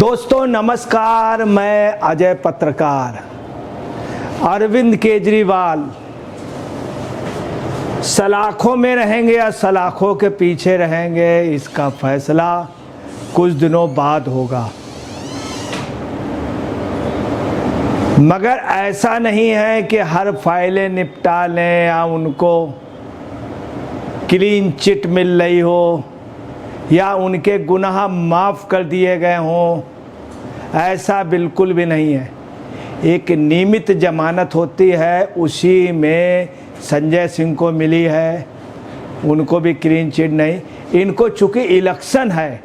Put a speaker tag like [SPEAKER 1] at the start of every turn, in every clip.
[SPEAKER 1] दोस्तों नमस्कार, मैं अजय पत्रकार। अरविंद केजरीवाल सलाखों में रहेंगे या सलाखों के पीछे रहेंगे, इसका फैसला कुछ दिनों बाद होगा। मगर ऐसा नहीं है कि हर फाइलें निपटा लें या उनको क्लीन चिट मिल रही हो या उनके गुनाह माफ़ कर दिए गए हों, ऐसा बिल्कुल भी नहीं है। एक नियमित जमानत होती है, उसी में संजय सिंह को मिली है, उनको भी क्लीन चिट नहीं। इनको चूँकि इलेक्शन है,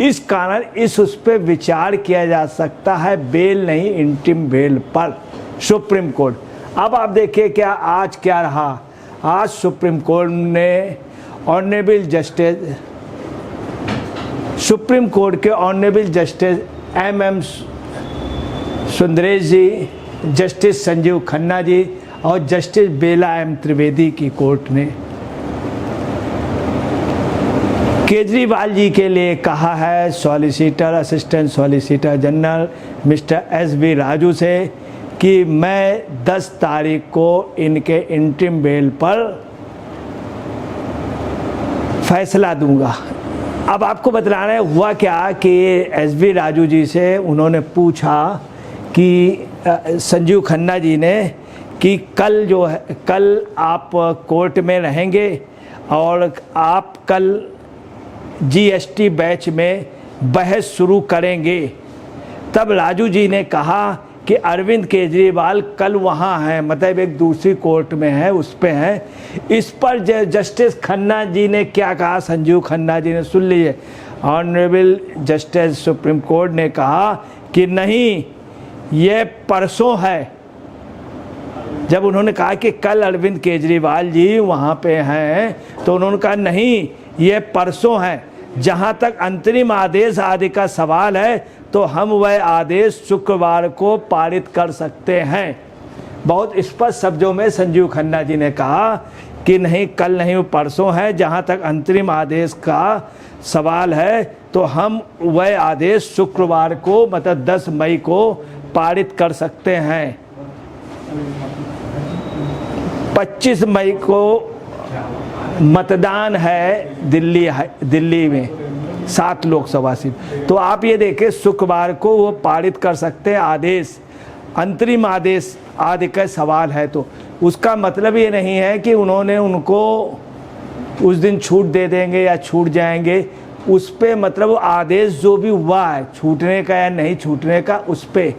[SPEAKER 1] इस कारण उस पर विचार किया जा सकता है, बेल नहीं इंटरिम बेल पर सुप्रीम कोर्ट। अब आप देखिए आज क्या रहा। आज सुप्रीम कोर्ट ने सुप्रीम कोर्ट के ऑनरेबल जस्टिस MM सुंदरेश जी, जस्टिस संजीव खन्ना जी और जस्टिस बेला M त्रिवेदी की कोर्ट ने केजरीवाल जी के लिए कहा है assistant solicitor general mister SB Raju से कि मैं 10 तारीख को इनके इंटरिम बेल पर फैसला दूंगा। अब आपको बतलाना है हुआ क्या कि SB राजू जी से उन्होंने पूछा कि संजीव खन्ना जी ने कि कल आप कोर्ट में रहेंगे और आप कल GST बैच में बहस शुरू करेंगे। तब राजू जी ने कहा कि अरविंद केजरीवाल कल वहाँ हैं, मतलब एक दूसरी कोर्ट में है, उस पे हैं। इस पर जस्टिस खन्ना जी ने क्या कहा, संजीव खन्ना जी ने, सुन लीजिए। ऑनरेबल जस्टिस सुप्रीम कोर्ट ने कहा कि नहीं, ये परसों है। जब उन्होंने कहा कि कल अरविंद केजरीवाल जी वहाँ पे हैं, तो उन्होंने कहा नहीं, ये परसों है। जहाँ तक अंतरिम आदेश आदि का सवाल है, तो हम वह आदेश शुक्रवार को पारित कर सकते हैं। बहुत स्पष्ट शब्दों में संजीव खन्ना जी ने कहा कि नहीं, कल नहीं, वो परसों है। जहाँ तक अंतरिम आदेश का सवाल है, तो हम वह आदेश शुक्रवार को, मतलब 10 मई को पारित कर सकते हैं। 25 मई को मतदान है दिल्ली में 7 लोकसभा सीट। तो आप ये देखें, शुक्रवार को वो पारित कर सकते हैं आदेश, अंतरिम आदेश आदि का सवाल है। तो उसका मतलब ये नहीं है कि उन्होंने उनको उस दिन छूट दे देंगे या छूट जाएंगे। उस पे मतलब वो आदेश जो भी हुआ है, छूटने का या नहीं छूटने का, उस पे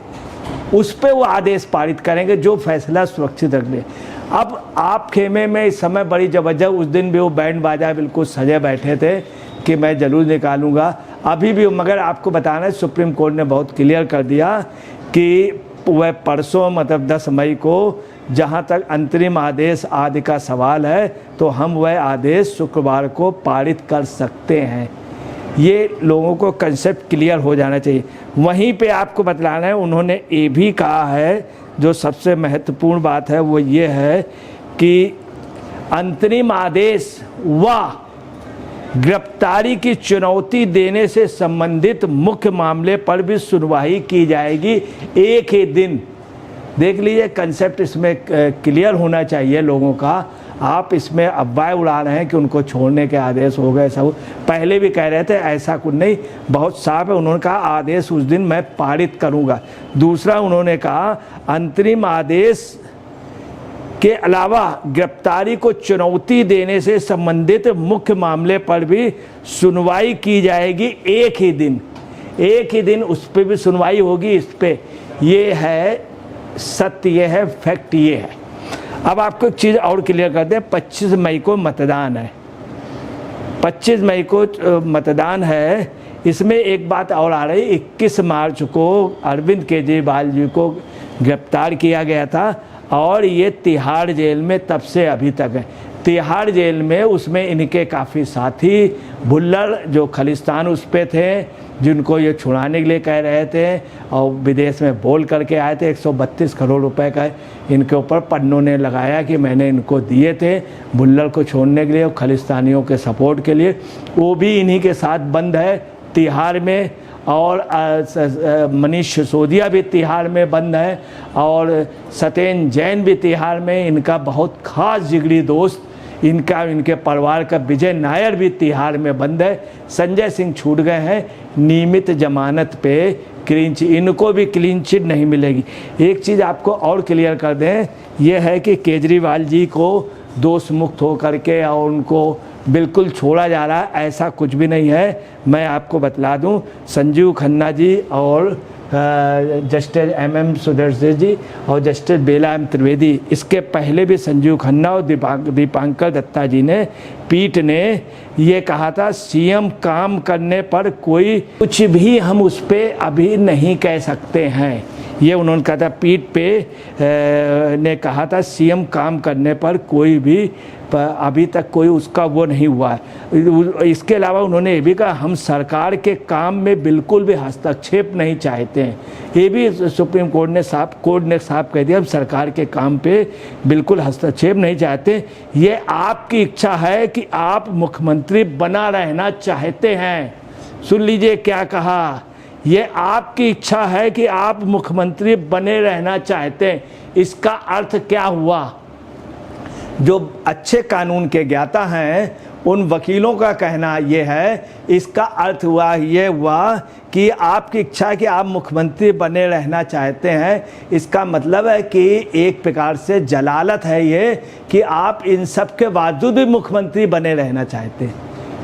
[SPEAKER 1] वो आदेश पारित करेंगे, जो फैसला सुरक्षित रख ले। अब आप खेमे में इस समय बड़ी जबरदस्त, उस दिन भी वो बैंड बाजा बिल्कुल सजे बैठे थे कि मैं जरूर निकालूंगा, अभी भी। मगर आपको बताना है, सुप्रीम कोर्ट ने बहुत क्लियर कर दिया कि वह परसों, मतलब 10 मई को, जहां तक अंतरिम आदेश आदि का सवाल है, तो हम वह आदेश शुक्रवार को पारित कर सकते हैं। ये लोगों को कंसेप्ट क्लियर हो जाना चाहिए। वहीं पे आपको बतलाना है, उन्होंने ये भी कहा है, जो सबसे महत्वपूर्ण बात है वो ये है कि अंतरिम आदेश व गिरफ्तारी की चुनौती देने से संबंधित मुख्य मामले पर भी सुनवाई की जाएगी एक ही दिन। देख लीजिए, कंसेप्ट इसमें क्लियर होना चाहिए लोगों का। आप इसमें अफवाह उड़ा रहे हैं कि उनको छोड़ने के आदेश हो गए, सब पहले भी कह रहे थे, ऐसा कुछ नहीं, बहुत साफ है। उन्होंने कहा आदेश उस दिन मैं पारित करूंगा। दूसरा, उन्होंने कहा अंतरिम आदेश के अलावा गिरफ्तारी को चुनौती देने से संबंधित मुख्य मामले पर भी सुनवाई की जाएगी एक ही दिन उस पर भी सुनवाई होगी। इस पे ये है सत्य, ये है फैक्ट, ये है। अब आपको एक चीज़ और क्लियर कर दें, 25 मई को मतदान है। 25 मई को मतदान है। इसमें एक बात और आ रही, 21 मार्च को अरविंद केजरीवाल जी को गिरफ्तार किया गया था और ये तिहाड़ जेल में तब से अभी तक है। तिहाड़ जेल में उसमें इनके काफ़ी साथी, भुल्लर जो खालिस्तान उस पे थे, जिनको ये छुड़ाने के लिए कह रहे थे और विदेश में बोल करके आए थे। 132 करोड़ रुपए का इनके ऊपर पन्नों ने लगाया कि मैंने इनको दिए थे भुल्लर को छोड़ने के लिए और खालिस्तानियों के सपोर्ट के लिए। वो भी इन्हीं के साथ बंद है तिहाड़ में। और मनीष सिसोदिया भी तिहाड़ में बंद है, और सत्येंद्र जैन भी तिहाड़ में, इनका बहुत खास जिगरी दोस्त इनके परिवार का विजय नायर भी तिहाड़ में बंद है। संजय सिंह छूट गए हैं नियमित जमानत पे, क्लीन चिट, इनको भी क्लीन चिट नहीं मिलेगी। एक चीज़ आपको और क्लियर कर दें, यह है कि केजरीवाल जी को दोष मुक्त हो करके और उनको बिल्कुल छोड़ा जा रहा है, ऐसा कुछ भी नहीं है। मैं आपको बतला दूं, संजीव खन्ना जी और जस्टिस MM सुदर्शन जी और जस्टिस बेला एम त्रिवेदी, इसके पहले भी संजीव खन्ना और दीपांकर दत्ता जी ने, पीठ ने ये कहा था CM काम करने पर कोई कुछ भी हम उस पर अभी नहीं कह सकते हैं। ये उन्होंने कहा था, पीठ पे ने कहा था CM काम करने पर कोई भी अभी तक कोई उसका वो नहीं हुआ है। इसके अलावा उन्होंने ये भी कहा हम सरकार के काम में बिल्कुल भी हस्तक्षेप नहीं चाहते हैं। ये भी सुप्रीम कोर्ट ने साफ कह दिया, हम सरकार के काम पे बिल्कुल हस्तक्षेप नहीं चाहते। ये आपकी इच्छा है कि आप मुख्यमंत्री बना रहना चाहते हैं। सुन लीजिए क्या कहा, ये आपकी इच्छा है कि आप मुख्यमंत्री बने रहना चाहते हैं। इसका अर्थ क्या हुआ? जो अच्छे कानून के ज्ञाता हैं उन वकीलों का कहना ये है, इसका अर्थ ये हुआ कि आपकी इच्छा है कि आप मुख्यमंत्री बने रहना चाहते हैं। इसका मतलब है कि एक प्रकार से जलालत है ये कि आप इन सब के बावजूद भी मुख्यमंत्री बने रहना चाहते हैं।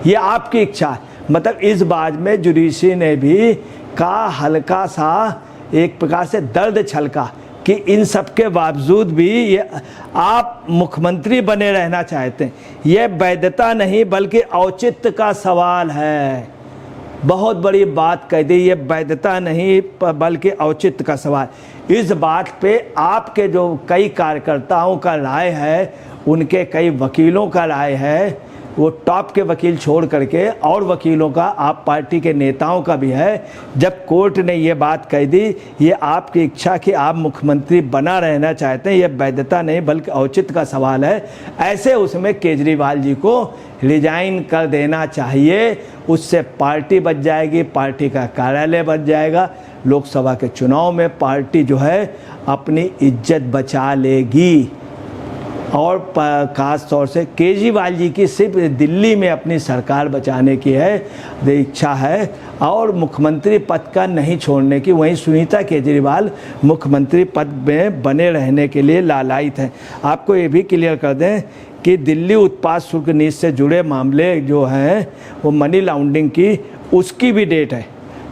[SPEAKER 1] ये आपकी इच्छा है। मतलब इस बात में जुडिशरी ने भी का हल्का सा एक प्रकार से दर्द छलका कि इन सब के बावजूद भी ये आप मुख्यमंत्री बने रहना चाहते हैं। ये वैधता नहीं बल्कि औचित्य का सवाल है। बहुत बड़ी बात कह दी, ये वैधता नहीं बल्कि औचित्य का सवाल। इस बात पे आपके जो कई कार्यकर्ताओं का राय है, उनके कई वकीलों का राय है, वो टॉप के वकील छोड़ करके और वकीलों का, आप पार्टी के नेताओं का भी है। जब कोर्ट ने ये बात कह दी, ये आपकी इच्छा कि आप मुख्यमंत्री बना रहना चाहते हैं, ये वैधता नहीं बल्कि औचित्य का सवाल है, ऐसे उसमें केजरीवाल जी को रिजाइन कर देना चाहिए। उससे पार्टी बच जाएगी, पार्टी का कार्यालय बच जाएगा। लोकसभा के चुनाव में पार्टी जो है अपनी इज्जत बचा लेगी। और ख़ास तौर से केजरीवाल जी की सिर्फ दिल्ली में अपनी सरकार बचाने की इच्छा है और मुख्यमंत्री पद का नहीं छोड़ने की। वहीं सुनीता केजरीवाल मुख्यमंत्री पद में बने रहने के लिए लालायित हैं। आपको ये भी क्लियर कर दें कि दिल्ली उत्पाद शुल्क नीति से जुड़े मामले जो हैं वो मनी लॉन्ड्रिंग की, उसकी भी डेट है,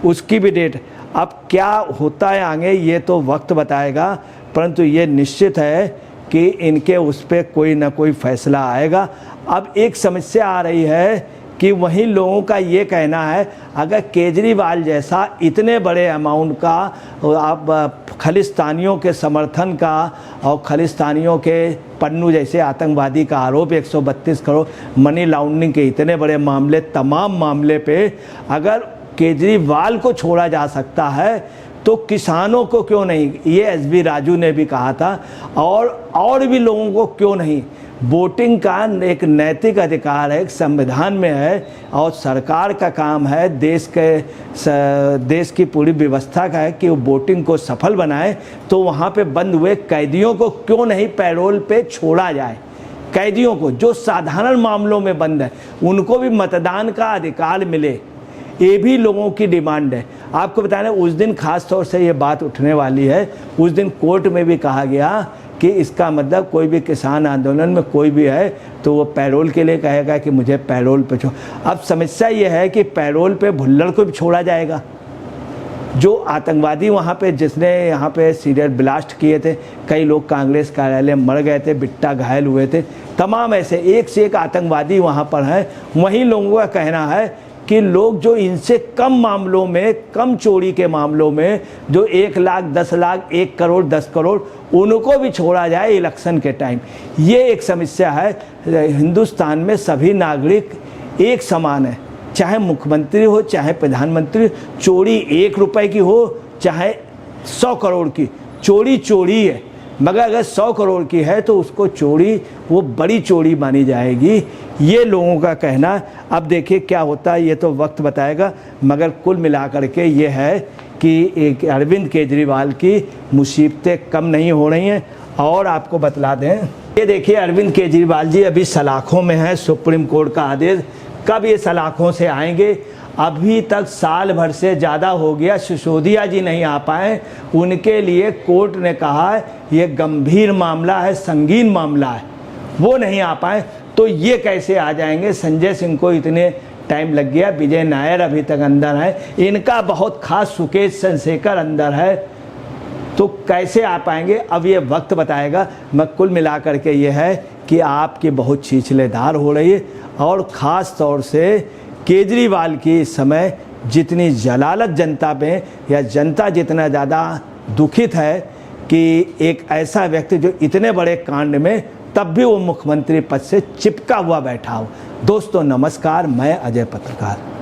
[SPEAKER 1] उसकी भी डेट। अब क्या होता है आगे ये तो वक्त बताएगा, परंतु ये निश्चित है कि इनके उस पर कोई ना कोई फैसला आएगा। अब एक समस्या आ रही है कि वहीं लोगों का ये कहना है, अगर केजरीवाल जैसा इतने बड़े अमाउंट का आप खालिस्तानियों के समर्थन का और खालिस्तानियों के पन्नू जैसे आतंकवादी का आरोप 132 करोड़ मनी लॉन्ड्रिंग के इतने बड़े मामले, तमाम मामले पे अगर केजरीवाल को छोड़ा जा सकता है तो किसानों को क्यों नहीं? ये SB राजू ने भी कहा था, और भी लोगों को क्यों नहीं? वोटिंग का एक नैतिक अधिकार है, एक संविधान में है, और सरकार का काम है, देश की पूरी व्यवस्था का है कि वो वोटिंग को सफल बनाए। तो वहाँ पे बंद हुए कैदियों को क्यों नहीं पैरोल पे छोड़ा जाए? कैदियों को जो साधारण मामलों में बंद है उनको भी मतदान का अधिकार मिले, ये भी लोगों की डिमांड है। आपको बताना उस दिन खास तौर से ये बात उठने वाली है। उस दिन कोर्ट में भी कहा गया कि इसका मतलब कोई भी किसान आंदोलन में कोई भी है तो वो पैरोल के लिए कहेगा कि मुझे पैरोल पे छोड़। अब समस्या ये है कि पैरोल पे भुल्लड़ को भी छोड़ा जाएगा, जो आतंकवादी वहाँ पे जिसने यहाँ पे सीरियल ब्लास्ट किए थे, कई लोग कांग्रेस कार्यालय मर गए थे, बिट्टा घायल हुए थे, तमाम ऐसे एक से एक आतंकवादी वहाँ पर हैं। वहीं लोगों का कहना है कि लोग जो इनसे कम मामलों में, कम चोरी के मामलों में, जो 1 लाख 10 लाख 1 करोड़ 10 करोड़, उनको भी छोड़ा जाए इलेक्शन के टाइम। ये एक समस्या है। हिंदुस्तान में सभी नागरिक एक समान है, चाहे मुख्यमंत्री हो चाहे प्रधानमंत्री। चोरी 1 रुपए की हो चाहे 100 करोड़ की, चोरी चोरी है। मगर अगर 100 करोड़ की है तो उसको चोरी, वो बड़ी चोरी मानी जाएगी, ये लोगों का कहना। अब देखिए क्या होता है, ये तो वक्त बताएगा, मगर कुल मिलाकर के ये है कि एक अरविंद केजरीवाल की मुसीबतें कम नहीं हो रही हैं। और आपको बतला दें, ये देखिए अरविंद केजरीवाल जी अभी सलाखों में हैं, सुप्रीम कोर्ट का आदेश, कब ये सलाखों से आएंगे? अभी तक साल भर से ज़्यादा हो गया, सिसोदिया जी नहीं आ पाए, उनके लिए कोर्ट ने कहा है ये गंभीर मामला है, संगीन मामला है, वो नहीं आ पाए, तो ये कैसे आ जाएंगे? संजय सिंह को इतने टाइम लग गया, विजय नायर अभी तक अंदर है, इनका बहुत खास सुकेश चंद्रशेखर अंदर है, तो कैसे आ पाएंगे? अब ये वक्त बताएगा। मैं कुल मिलाकर के ये है कि आपकी बहुत छिछलेदार हो रही है, और ख़ास तौर से केजरीवाल की इस समय जितनी जलालत जनता में, या जनता जितना ज़्यादा दुखित है कि एक ऐसा व्यक्ति जो इतने बड़े कांड में तब भी वो मुख्यमंत्री पद से चिपका हुआ बैठा हो। दोस्तों नमस्कार, मैं अजय पत्रकार।